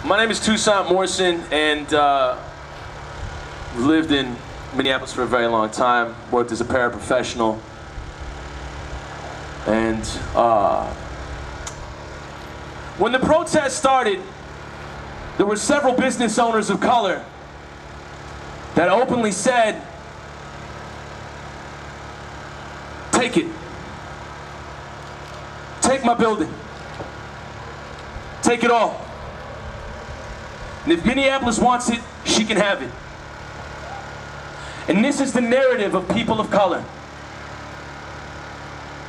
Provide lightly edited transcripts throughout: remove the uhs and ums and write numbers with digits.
My name is Toussaint Morrison, and lived in Minneapolis for a very long time. Worked as a paraprofessional, and when the protest started, there were several business owners of color that openly said, "Take it. Take my building. Take it all. And if Minneapolis wants it, she can have it." And this is the narrative of people of color.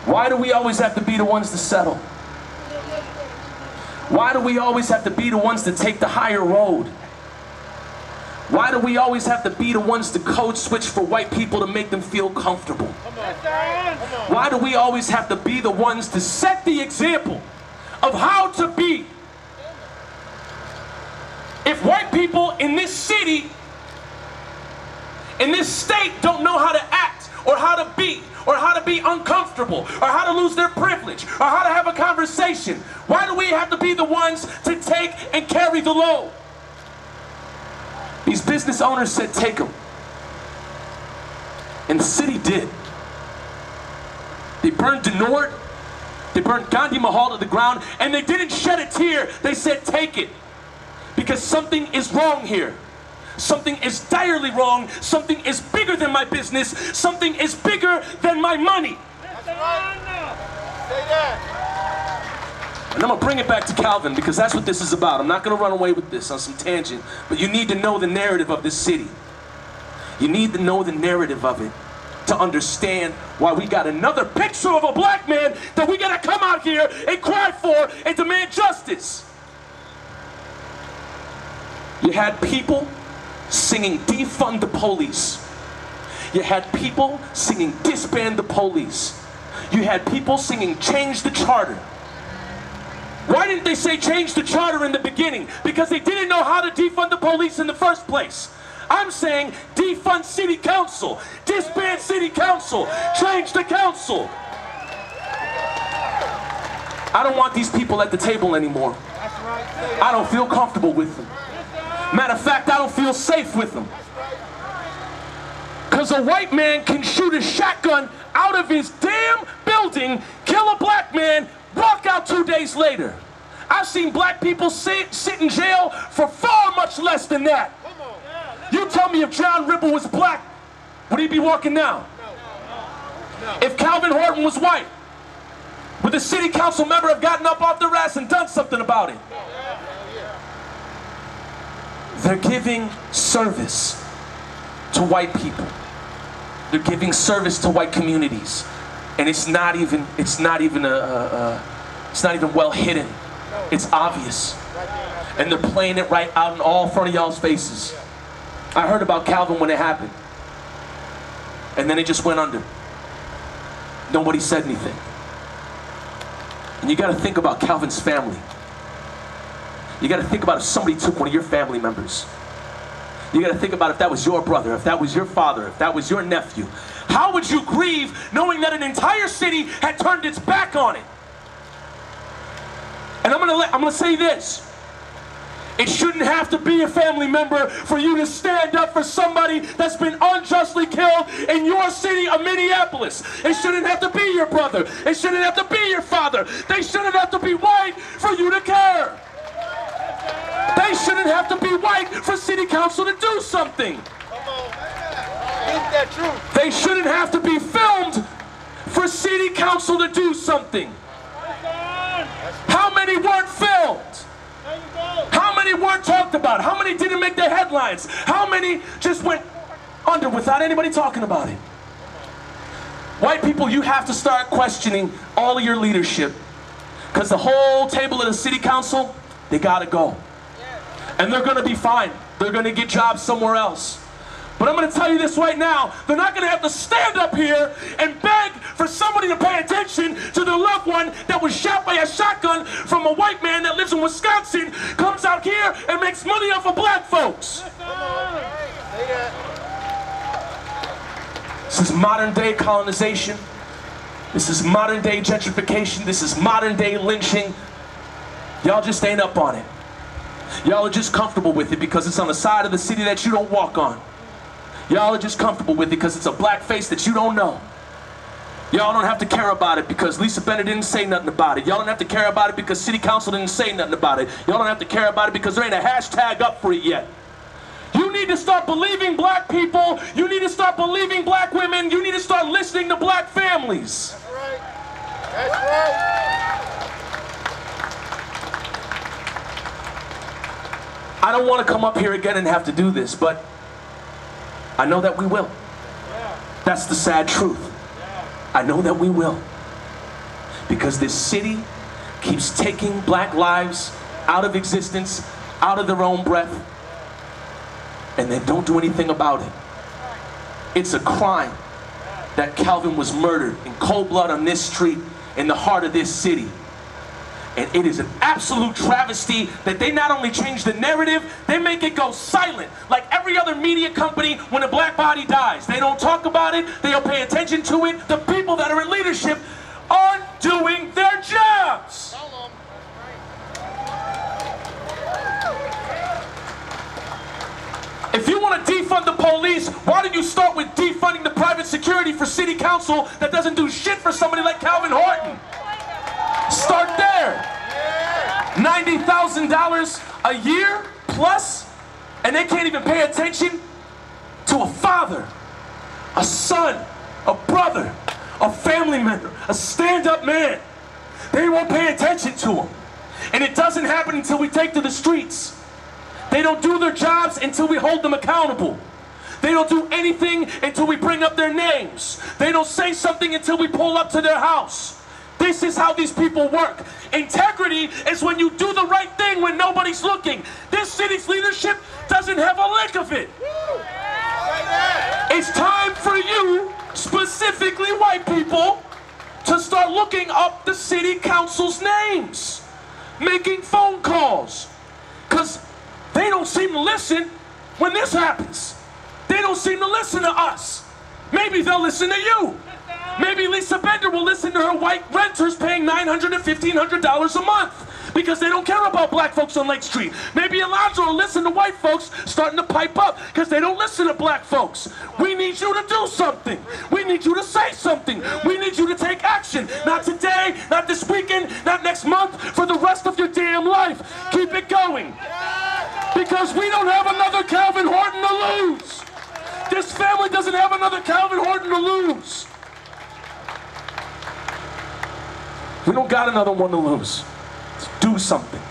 Why do we always have to be the ones to settle? Why do we always have to be the ones to take the higher road? Why do we always have to be the ones to code switch for white people to make them feel comfortable? Why do we always have to be the ones to set the example of how to be? If white people in this city, in this state, don't know how to act or how to be uncomfortable or how to lose their privilege or how to have a conversation, why do we have to be the ones to take and carry the load? These business owners said, "Take them." And the city did. They burned Denord, they burned Gandhi Mahal to the ground, and they didn't shed a tear. They said, "Take it." Because something is wrong here. Something is direly wrong. Something is bigger than my business. Something is bigger than my money. That's right. Say that. And I'm going to bring it back to Calvin, because that's what this is about. I'm not going to run away with this on some tangent, but you need to know the narrative of this city. You need to know the narrative of it to understand why we got another picture of a black man that we got to come out here and cry for and demand justice. You had people singing "Defund the Police." You had people singing "Disband the Police." You had people singing "Change the Charter." Why didn't they say change the charter in the beginning? Because they didn't know how to defund the police in the first place. I'm saying defund city council, disband city council, change the council. I don't want these people at the table anymore. I don't feel comfortable with them. Matter of fact, I don't feel safe with them. Because a white man can shoot a shotgun out of his damn building, kill a black man, walk out 2 days later. I've seen black people sit in jail for far much less than that. You tell me, if John Rieple was black, would he be walking now? If Calvin Horton was white, would the city council member have gotten up off their ass and done something about it? They're giving service to white people. They're giving service to white communities, and it's not even well hidden. It's obvious, and they're playing it right out in all front of y'all's faces. I heard about Calvin when it happened, and then it just went under. Nobody said anything. And you got to think about Calvin's family. You got to think about if somebody took one of your family members. You got to think about if that was your brother, if that was your father, if that was your nephew. How would you grieve knowing that an entire city had turned its back on it? And I'm gonna say this. It shouldn't have to be a family member for you to stand up for somebody that's been unjustly killed in your city of Minneapolis. It shouldn't have to be your brother. It shouldn't have to be your father. They shouldn't have to be white for you to care. They shouldn't have to be white for city council to do something. That truth. They shouldn't have to be filmed for city council to do something. How many weren't filmed? How many weren't talked about? How many didn't make the headlines? How many just went under without anybody talking about it? White people, you have to start questioning all of your leadership, because the whole table of the city council, they gotta go. And they're gonna be fine. They're gonna get jobs somewhere else. But I'm gonna tell you this right now, they're not gonna have to stand up here and beg for somebody to pay attention to their loved one that was shot by a shotgun from a white man that lives in Wisconsin, comes out here and makes money off of black folks. This is modern day colonization. This is modern day gentrification. This is modern day lynching. Y'all just ain't up on it. Y'all are just comfortable with it because it's on the side of the city that you don't walk on. Y'all are just comfortable with it because it's a black face that you don't know. Y'all don't have to care about it because Lisa Bennett didn't say nothing about it. Y'all don't have to care about it because City Council didn't say nothing about it. Y'all don't have to care about it because there ain't a hashtag up for it yet. You need to start believing black people. You need to start believing black women. You need to start listening to black families. That's right. That's right. I don't want to come up here again and have to do this, but I know that we will. That's the sad truth. I know that we will. Because this city keeps taking black lives out of existence, out of their own breath, and they don't do anything about it. It's a crime that Calvin was murdered in cold blood on this street in the heart of this city. And it is an absolute travesty that they not only change the narrative, they make it go silent. Like every other media company when a black body dies. They don't talk about it, they don't pay attention to it. The people that are in leadership aren't doing their jobs. If you want to defund the police, why don't you start with defunding the private security for city council that doesn't do shit for somebody like Calvin Horton? Start there. $90,000 a year plus, and they can't even pay attention to a father, a son, a brother, a family member, a stand-up man. They won't pay attention to him. And it doesn't happen until we take to the streets. They don't do their jobs until we hold them accountable. They don't do anything until we bring up their names. They don't say something until we pull up to their house. This is how these people work. Integrity is when you do the right thing when nobody's looking. This city's leadership doesn't have a lick of it. It's time for you, specifically white people, to start looking up the city council's names, making phone calls, because they don't seem to listen when this happens. They don't seem to listen to us. Maybe they'll listen to you. Maybe Lisa Bender will listen to her white renters paying $900 and $1,500 a month because they don't care about black folks on Lake Street. Maybe Alondra will listen to white folks starting to pipe up because they don't listen to black folks. We need you to do something. We need you to say something. We need you to take action. Not today, not this weekend, not next month, for the rest of your damn life. Keep it going. Because we don't have another Calvin Horton to lose. This family doesn't have another Calvin Horton to lose. We don't got another one to lose. Let's do something.